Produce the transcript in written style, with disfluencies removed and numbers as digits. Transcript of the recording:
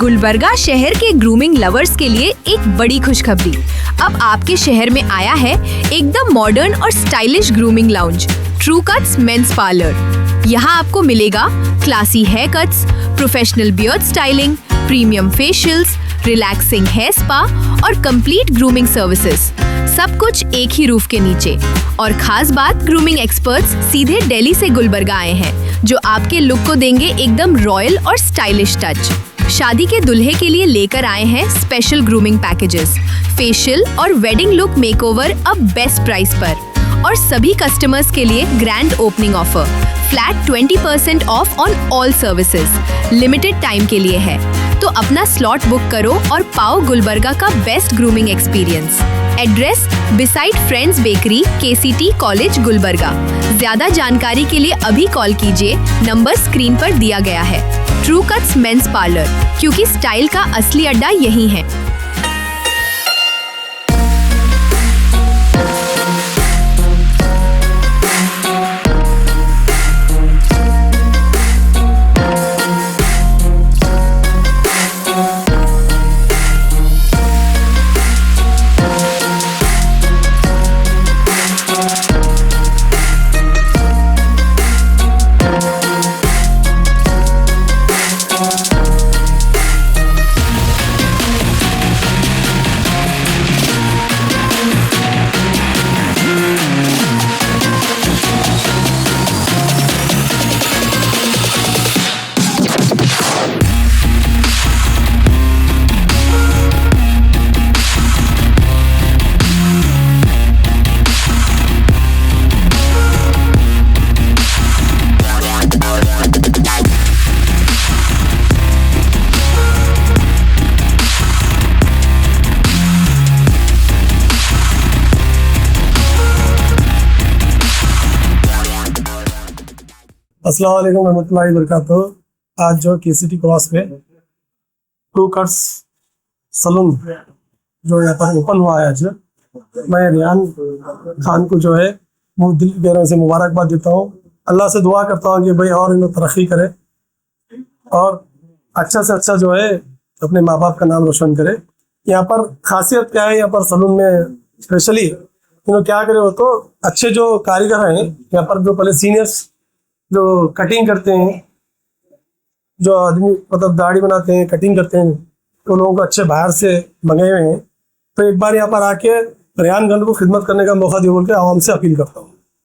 गुलबर्गा शहर के grooming lovers के लिए एक बड़ी खुशखबरी। अब आपके शहर में आया है एकदम मॉडर्न और stylish grooming lounge, true cuts men's parlour. यहाँ आपको मिलेगा classy hair cuts, professional beard styling, premium facials, relaxing hair spa और कंप्लीट ग्रूमिंग सर्विसेज, सब कुछ एक ही रूफ के नीचे। और खास बात, ग्रूमिंग एक्सपर्ट्स सीधे दिल्ली से गुलबर्गा आए हैं, जो आपके लुक को देंगे एकदम रॉयल और स्टाइलिश टच। शादी के दुल्हे के लिए लेकर आए हैं स्पेशल ग्रूमिंग पैकेजेस, फेशियल और वेडिंग लुक मेकओवर अब बेस्ट प्राइस पर। और सभी कस्टमर्स के लिए grand opening offer, flat 20% of on all services, limited time के लिए है। तो अपना स्लॉट बुक करो और पाओ गुलबर्गा का best grooming experience. Address beside friends bakery, KCT college Gulbarga. ज्यादा जानकारी के लिए अभी कॉल कीजिए, नंबर स्क्रीन पर दिया गया है। ट्रू कट्स मेंस पार्लर, क्योंकि स्टाइल का असली अड्डा यही है। अस्सलाम वालेकुम रहमतुल्लाहि वबरकातुहू। आज जो KCT क्रॉस पे ट्रू कट्स सलून जो यहाँ पर ओपन हुआ है, आज मैं रियान खान को जो है वो दिल की गहराई से मुबारकबाद देता हूँ। अल्लाह से दुआ करता हूँ कि भाई और इन्हें तरक्की करे और अच्छा से अच्छा जो है अपने माँ बाप का नाम रोशन करे। यहाँ पर खासियत क्या है, यहाँ पर सलून में स्पेशली क्या करे हो तो अच्छे जो कारीगर हैं यहाँ पर, जो पहले सीनियर्स जो कटिंग करते हैं, जो आदमी मतलब दाढ़ी बनाते हैं, कटिंग करते हैं, तो लोगों को अच्छे बाहर से मंगाए हुए हैं। तो एक बार यहाँ पर आके रियान खान को खिदमत करने का मौका दिया बोल के आवाम से अपील करता हूँ।